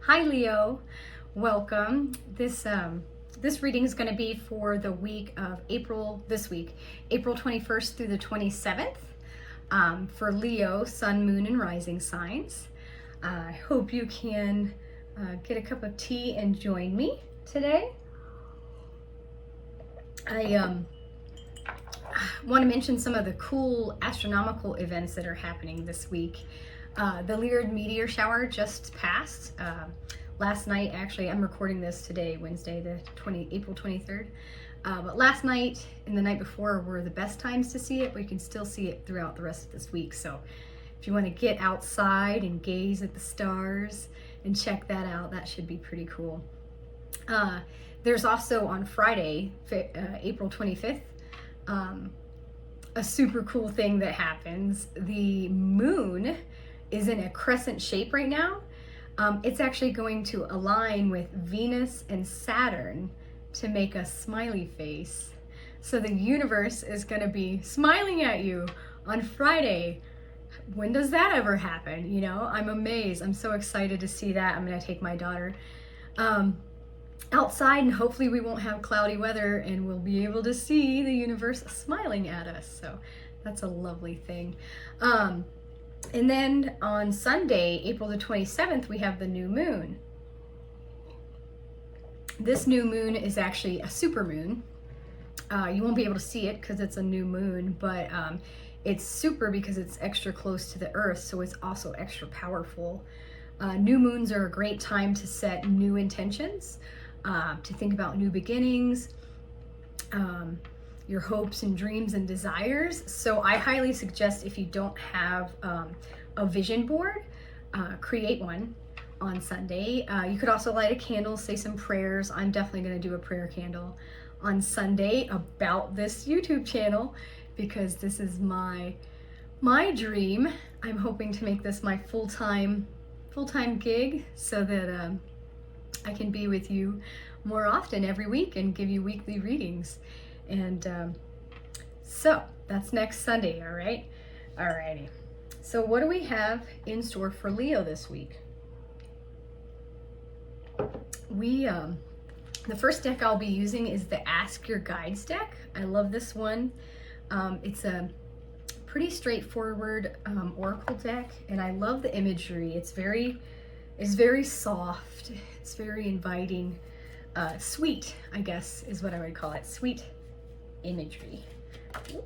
Hi Leo, welcome. This reading is going to be for the week of April 21st through the 27th, for Leo, Sun, Moon, and Rising signs. I hope you can get a cup of tea and join me today. I want to mention some of the cool astronomical events that are happening this week. The Lyrid meteor shower just passed last night. Actually, I'm recording this today, Wednesday, April 23rd. But last night and the night before were the best times to see it, but you can still see it throughout the rest of this week. So if you want to get outside and gaze at the stars and check that out, that should be pretty cool. There's also on Friday, April 25th, a super cool thing that happens. The moon is in a crescent shape right now. It's actually going to align with Venus and Saturn to make a smiley face. So the universe is going to be smiling at you on Friday. When does that ever happen? You know, I'm amazed. I'm so excited to see that. I'm going to take my daughter outside, and hopefully we won't have cloudy weather and we'll be able to see the universe smiling at us. So that's a lovely thing. And then on Sunday, April the 27th, we have the new moon. This new moon is actually a super moon. You won't be able to see it because it's a new moon, but it's super because it's extra close to the earth, so it's also extra powerful. New moons are a great time to set new intentions, to think about new beginnings, your hopes and dreams and desires. So I highly suggest, if you don't have a vision board, create one on Sunday. You could also light a candle, say some prayers. I'm definitely going to do a prayer candle on Sunday about this YouTube channel, because this is my dream. I'm hoping to make this my full-time gig, so that I can be with you more often every week and give you weekly readings. And so that's next Sunday, all right? Alrighty. So what do we have in store for Leo this week? The first deck I'll be using is the Ask Your Guides deck. I love this one. It's a pretty straightforward oracle deck, and I love the imagery. It's very soft. It's very inviting. Sweet, I guess, is what I would call it. Sweet imagery. Woo.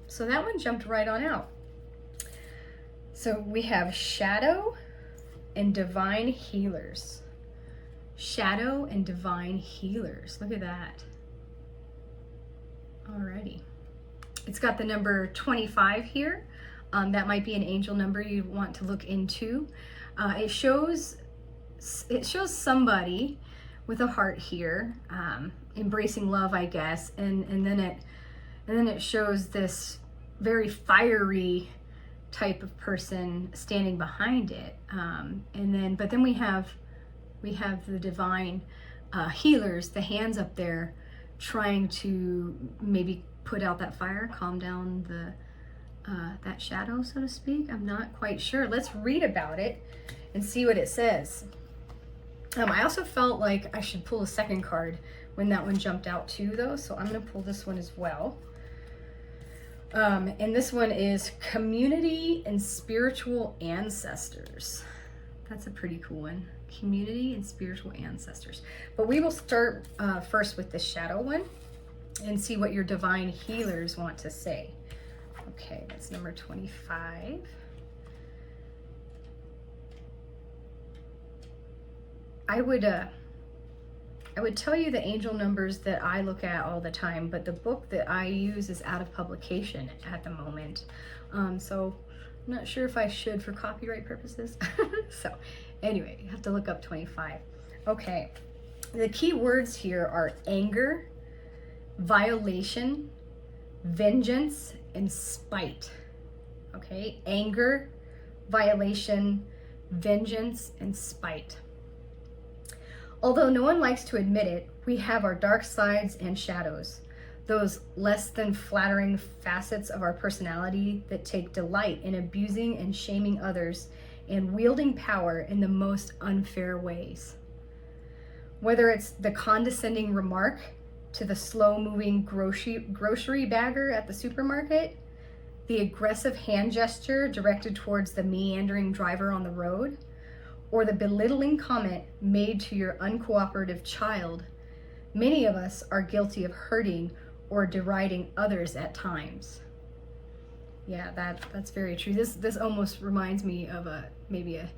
So that one jumped right on out. So we have Shadow and Divine Healers. Shadow and Divine Healers. Look at that. Alrighty. It's got the number 25 here. That might be an angel number you want to look into. It shows somebody with a heart here, embracing love, I guess, and then it shows this very fiery type of person standing behind it, but then we have the divine healers, the hands up there, trying to maybe put out that fire, calm down that shadow, so to speak. I'm not quite sure. Let's read about it and see what it says. I also felt like I should pull a second card when that one jumped out too, though, so I'm going to pull this one as well. And this one is Community and Spiritual Ancestors. That's a pretty cool one. Community and Spiritual Ancestors. But we will start first with the Shadow one and see what your divine healers want to say. Okay, that's number 25. I would tell you the angel numbers that I look at all the time, but the book that I use is out of publication at the moment. So I'm not sure if I should for copyright purposes. So anyway, you have to look up 25. Okay, the key words here are anger, violation, vengeance, and spite. Okay, anger, violation, vengeance, and spite. Although no one likes to admit it, we have our dark sides and shadows, those less than flattering facets of our personality that take delight in abusing and shaming others and wielding power in the most unfair ways. Whether it's the condescending remark to the slow-moving grocery bagger at the supermarket, the aggressive hand gesture directed towards the meandering driver on the road, or the belittling comment made to your uncooperative child, many of us are guilty of hurting or deriding others at times. Yeah, that's very true. This almost reminds me of maybe a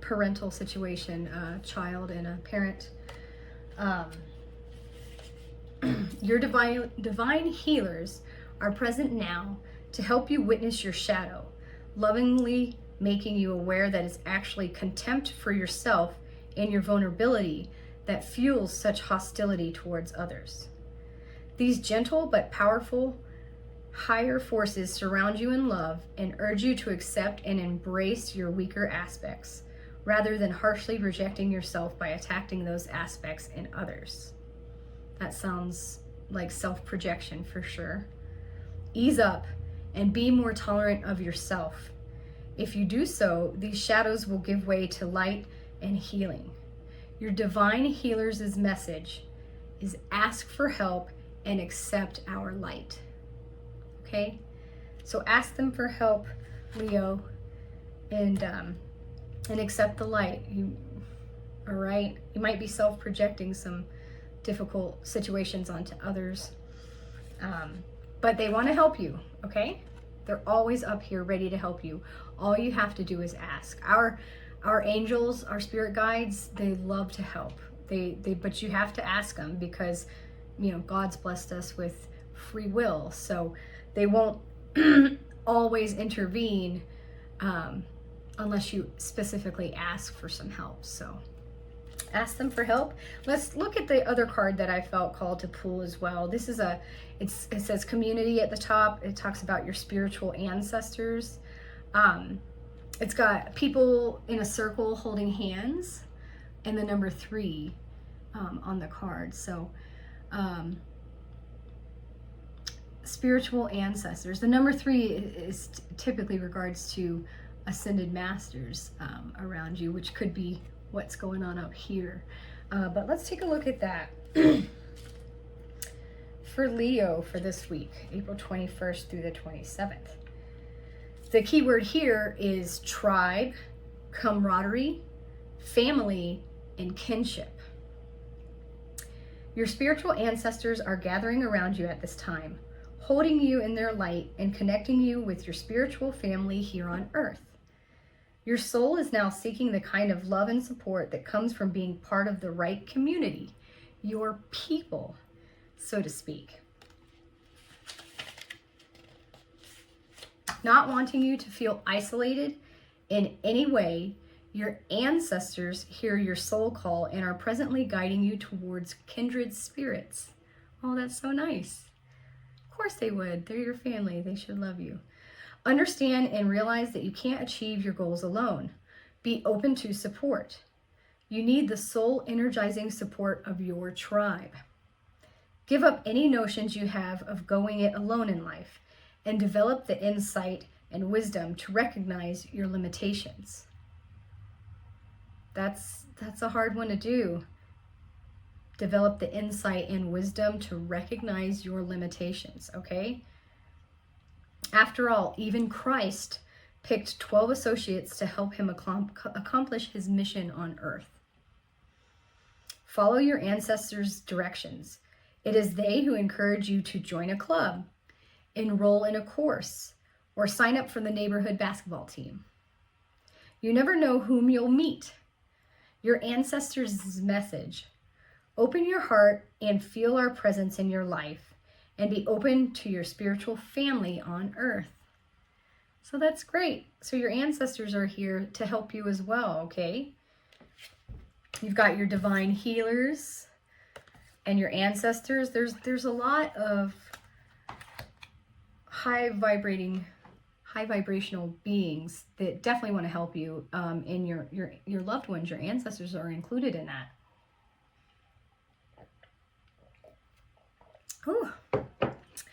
parental situation, a child and a parent. Your divine healers are present now to help you witness your shadow, lovingly making you aware that it's actually contempt for yourself and your vulnerability that fuels such hostility towards others. These gentle but powerful higher forces surround you in love and urge you to accept and embrace your weaker aspects, rather than harshly rejecting yourself by attacking those aspects in others. That sounds like self-projection for sure. Ease up and be more tolerant of yourself. If you do so, these shadows will give way to light and healing. Your divine healers' message is ask for help and accept our light. Okay? So ask them for help, Leo, and accept the light. All right? You might be self-projecting some difficult situations onto others, but they want to help you, okay? They're always up here ready to help you. All you have to do is ask. Our angels, our spirit guides, they love to help. But you have to ask them, because God's blessed us with free will, so they won't always intervene unless you specifically ask for some help. So ask them for help. Let's look at the other card that I felt called to pull as well. This is it says community at the top. It talks about your spiritual ancestors. It's got people in a circle holding hands, and the number 3 on the card. So spiritual ancestors. The number 3 is typically regards to ascended masters around you, which could be what's going on up here. But let's take a look at that. For Leo for this week, April 21st through the 27th. The key word here is tribe, camaraderie, family, and kinship. Your spiritual ancestors are gathering around you at this time, holding you in their light and connecting you with your spiritual family here on earth. Your soul is now seeking the kind of love and support that comes from being part of the right community, your people, so to speak. Not wanting you to feel isolated in any way, your ancestors hear your soul call and are presently guiding you towards kindred spirits. Oh, that's so nice. Of course they would. They're your family. They should love you. Understand and realize that you can't achieve your goals alone. Be open to support. You need the soul energizing support of your tribe. Give up any notions you have of going it alone in life, and develop the insight and wisdom to recognize your limitations. That's a hard one to do. Develop the insight and wisdom to recognize your limitations, okay? After all, even Christ picked 12 associates to help him accomplish his mission on earth. Follow your ancestors' directions. It is they who encourage you to join a club, enroll in a course, or sign up for the neighborhood basketball team. You never know whom you'll meet. Your ancestors' message. Open your heart and feel our presence in your life, and be open to your spiritual family on earth. So that's great. So your ancestors are here to help you as well, okay? You've got your divine healers and your ancestors. There's a lot of high vibrational beings that definitely want to help you, and your loved ones, your ancestors, are included in that. Ooh,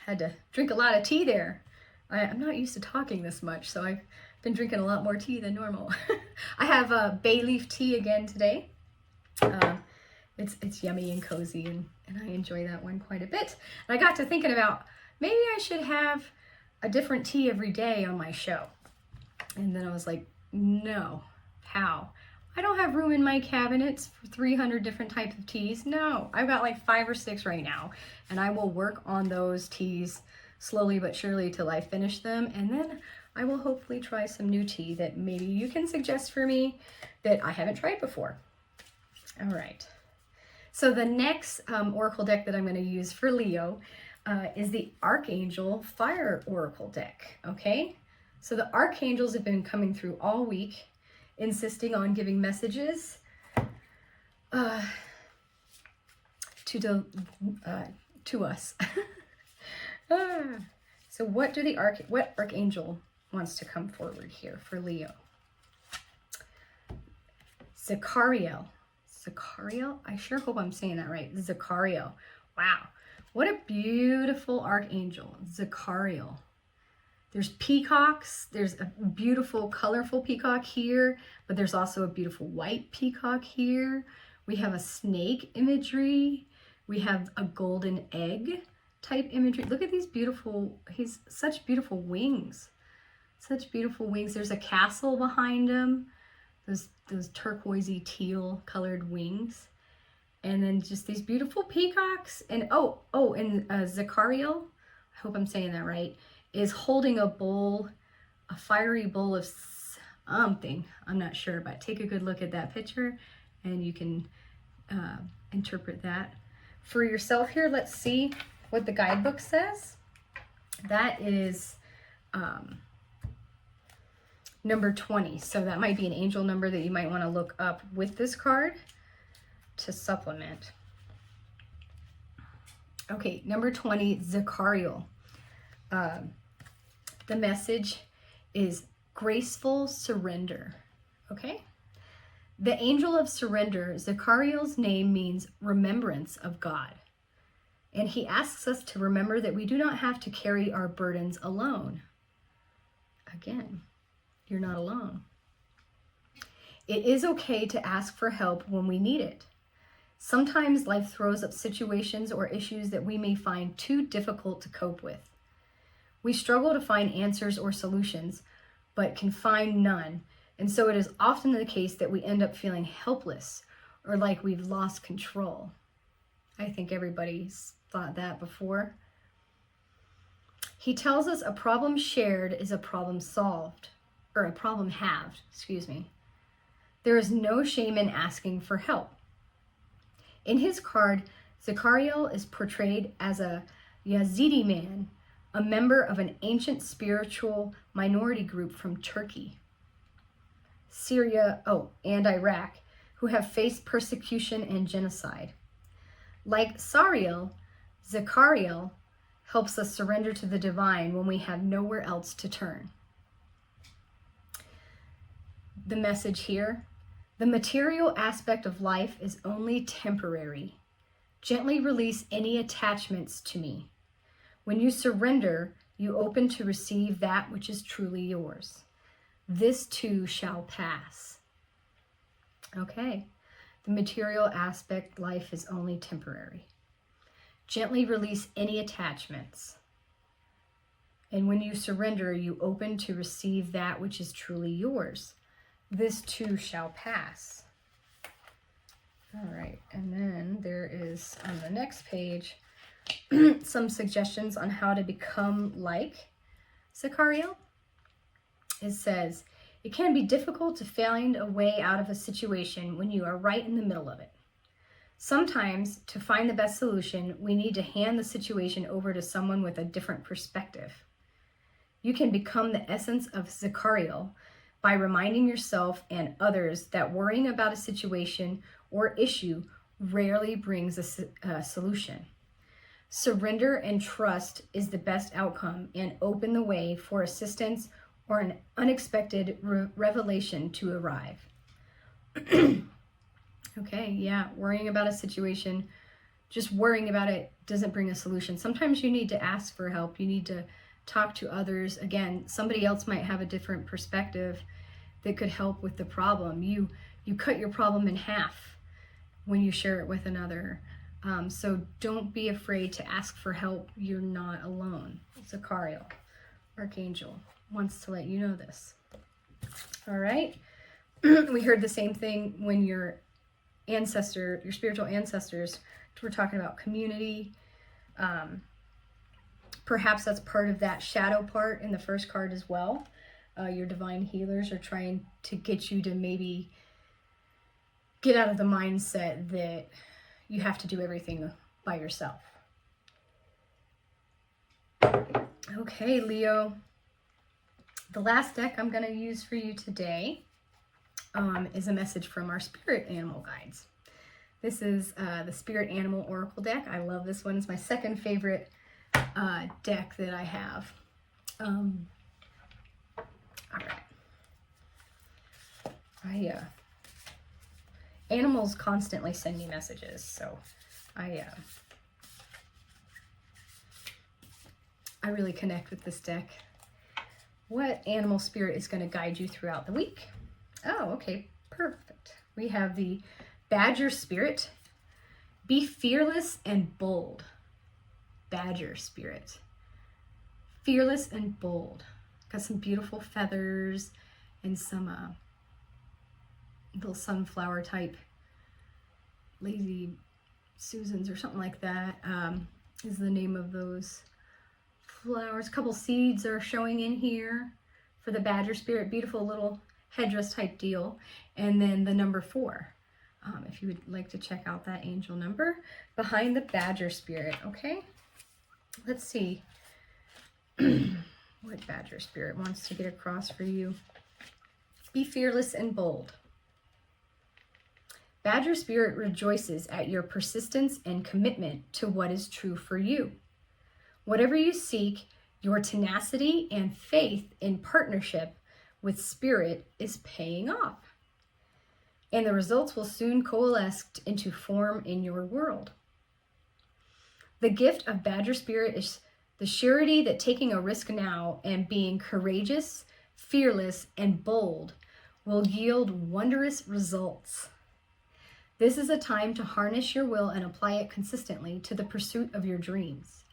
had to drink a lot of tea there. I'm not used to talking this much, so I've been drinking a lot more tea than normal. I have bay leaf tea again today. It's yummy and cozy, and I enjoy that one quite a bit. And I got to thinking about maybe I should have a different tea every day on my show. And then I was like, no, how? I don't have room in my cabinets for 300 different types of teas. No, I've got like 5 or 6 right now, and I will work on those teas slowly but surely till I finish them, and then I will hopefully try some new tea that maybe you can suggest for me that I haven't tried before. All right. So the next oracle deck that I'm going to use for Leo is the Archangel Fire Oracle deck, okay? So the Archangels have been coming through all week, insisting on giving messages to us. So what Archangel wants to come forward here for Leo? Zachareal. Zachareal? I sure hope I'm saying that right. Zachareal. Wow. What a beautiful archangel. Zachareal. There's peacocks. There's a beautiful, colorful peacock here, but there's also a beautiful white peacock here. We have a snake imagery. We have a golden egg type imagery. Look at these beautiful, he's such beautiful wings. Such beautiful wings. There's a castle behind him. Those turquoisey teal colored wings. And then just these beautiful peacocks. And and Zachareal, I hope I'm saying that right, is holding a bowl, a fiery bowl of something. I'm not sure, but take a good look at that picture and you can interpret that for yourself here. Let's see what the guidebook says. That is number 20. So that might be an angel number that you might want to look up with this card to supplement. Okay, number 20, Zachareal. The message is graceful surrender. Okay? The angel of surrender, Zachareal's name means remembrance of God. And he asks us to remember that we do not have to carry our burdens alone. Again, you're not alone. It is okay to ask for help when we need it. Sometimes life throws up situations or issues that we may find too difficult to cope with. We struggle to find answers or solutions, but can find none. And so it is often the case that we end up feeling helpless or like we've lost control. I think everybody's thought that before. He tells us a problem shared is a problem solved, or a problem halved, excuse me. There is no shame in asking for help. In his card, Zachareal is portrayed as a Yazidi man, a member of an ancient spiritual minority group from Turkey, Syria, and Iraq, who have faced persecution and genocide. Like Zachareal helps us surrender to the divine when we have nowhere else to turn. The message here: the material aspect of life is only temporary. Gently release any attachments to me. When you surrender, you open to receive that which is truly yours. This too shall pass. Okay, the material aspect life is only temporary. Gently release any attachments. And when you surrender, you open to receive that which is truly yours. This too shall pass. All right, and then there is on the next page some suggestions on how to become like Zachareal. It says, it can be difficult to find a way out of a situation when you are right in the middle of it. Sometimes, to find the best solution, we need to hand the situation over to someone with a different perspective. You can become the essence of Zachareal by reminding yourself and others that worrying about a situation or issue rarely brings a solution. Surrender and trust is the best outcome and open the way for assistance or an unexpected revelation to arrive. Okay, yeah, worrying about a situation, just worrying about it doesn't bring a solution. Sometimes you need to ask for help. You need to talk to others. Again, somebody else might have a different perspective that could help with the problem. You cut your problem in half when you share it with another. So don't be afraid to ask for help. You're not alone. Zachareal, Archangel, wants to let you know this. All right. We heard the same thing when your spiritual ancestors were talking about community. Perhaps that's part of that shadow part in the first card as well. Your divine healers are trying to get you to maybe get out of the mindset that you have to do everything by yourself. Okay, Leo. The last deck I'm going to use for you today is a message from our spirit animal guides. This is the Spirit Animal Oracle deck. I love this one. It's my second favorite deck that I have. All right. Animals constantly send me messages, so I really connect with this deck. What animal spirit is going to guide you throughout the week? Oh, okay, perfect. We have the Badger Spirit. Be fearless and bold. Badger Spirit. Fearless and bold. Got some beautiful feathers and some little sunflower type lazy Susans or something like that is the name of those flowers. A couple seeds are showing in here for the Badger Spirit. Beautiful little headdress type deal. And then the number 4. If you would like to check out that angel number behind the Badger Spirit. Okay, let's see what Badger Spirit wants to get across for you. Be fearless and bold. Badger Spirit rejoices at your persistence and commitment to what is true for you. Whatever you seek, your tenacity and faith in partnership with Spirit is paying off. And the results will soon coalesce into form in your world. The gift of Badger Spirit is the surety that taking a risk now and being courageous, fearless, and bold will yield wondrous results. This is a time to harness your will and apply it consistently to the pursuit of your dreams.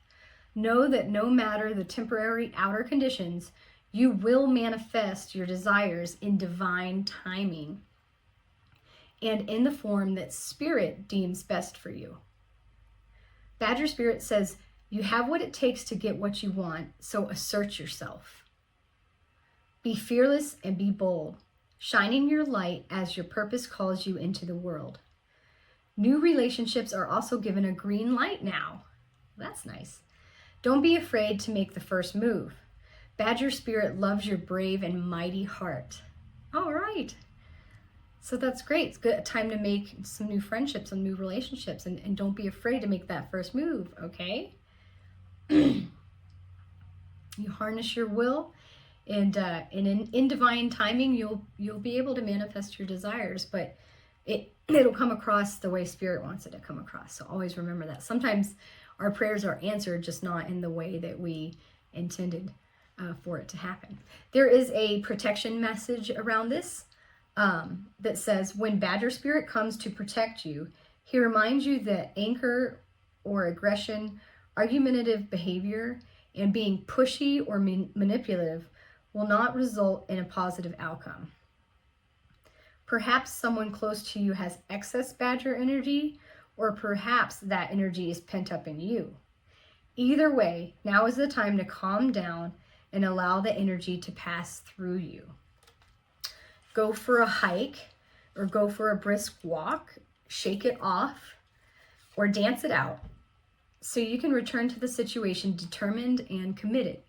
Know that no matter the temporary outer conditions, you will manifest your desires in divine timing and in the form that Spirit deems best for you. Badger Spirit says, you have what it takes to get what you want, so assert yourself. Be fearless and be bold, shining your light as your purpose calls you into the world. New relationships are also given a green light now. That's nice. Don't be afraid to make the first move. Badger Spirit loves your brave and mighty heart. All right. So that's great. It's good time to make some new friendships, some new relationships, and don't be afraid to make that first move, okay? You harness your will, and in divine timing, you'll be able to manifest your desires, but it'll come across the way Spirit wants it to come across. So always remember that. Sometimes our prayers are answered, just not in the way that we intended for it to happen. There is a protection message around this that says, when Badger Spirit comes to protect you, he reminds you that anger or aggression, argumentative behavior, and being pushy or manipulative will not result in a positive outcome. Perhaps someone close to you has excess Badger energy, or perhaps that energy is pent up in you. Either way, now is the time to calm down and allow the energy to pass through you. Go for a hike or go for a brisk walk, shake it off, or dance it out so you can return to the situation determined and committed,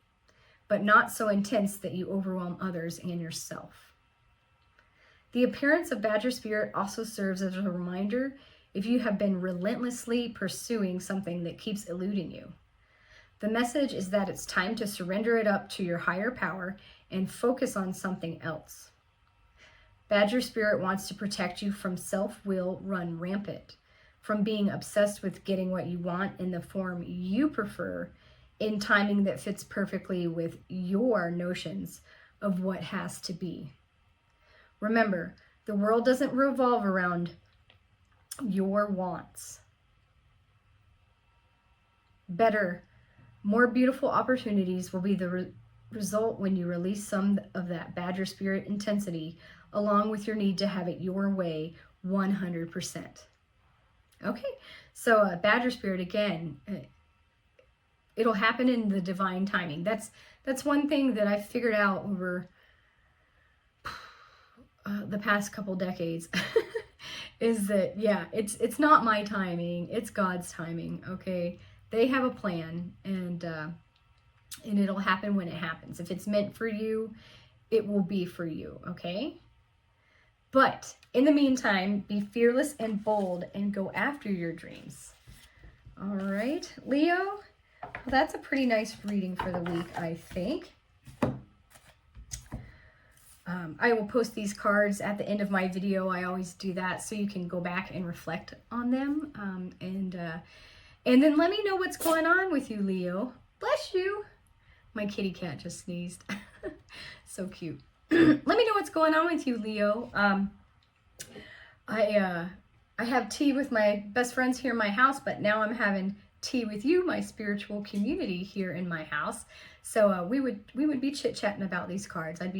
but not so intense that you overwhelm others and yourself. The appearance of Badger Spirit also serves as a reminder if you have been relentlessly pursuing something that keeps eluding you. The message is that it's time to surrender it up to your higher power and focus on something else. Badger Spirit wants to protect you from self-will run rampant, from being obsessed with getting what you want in the form you prefer, in timing that fits perfectly with your notions of what has to be. Remember, the world doesn't revolve around your wants. Better, more beautiful opportunities will be the result when you release some of that Badger spirit intensity along with your need to have it your way 100%. Okay, so Badger spirit, again, it'll happen in the divine timing. That's one thing that I figured out over the past couple decades is that, yeah, it's not my timing, it's God's timing. Okay, they have a plan, and it'll happen when it happens. If it's meant for you, it will be for you. Okay, but in the meantime, be fearless and bold and go after your dreams. All right, Leo, well, that's a pretty nice reading for the week, I think. I will post these cards at the end of my video. I always do that so you can go back and reflect on them. And then let me know what's going on with you, Leo. Bless you. My kitty cat just sneezed. So cute. Let me know what's going on with you, Leo. I have tea with my best friends here in my house, but now I'm having tea with you, my spiritual community here in my house. So we would be chit-chatting about these cards. I'd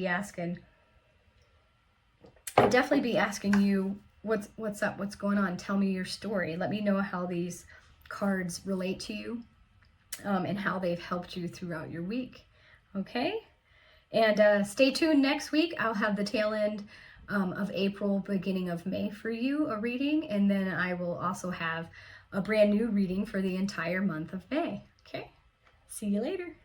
definitely be asking you what's up, what's going on. Tell me your story. Let me know how these cards relate to you, and how they've helped you throughout your week. Okay, and stay tuned. Next week I'll have the tail end of April, beginning of May for you, a reading, and then I will also have a brand new reading for the entire month of May. Okay, see you later.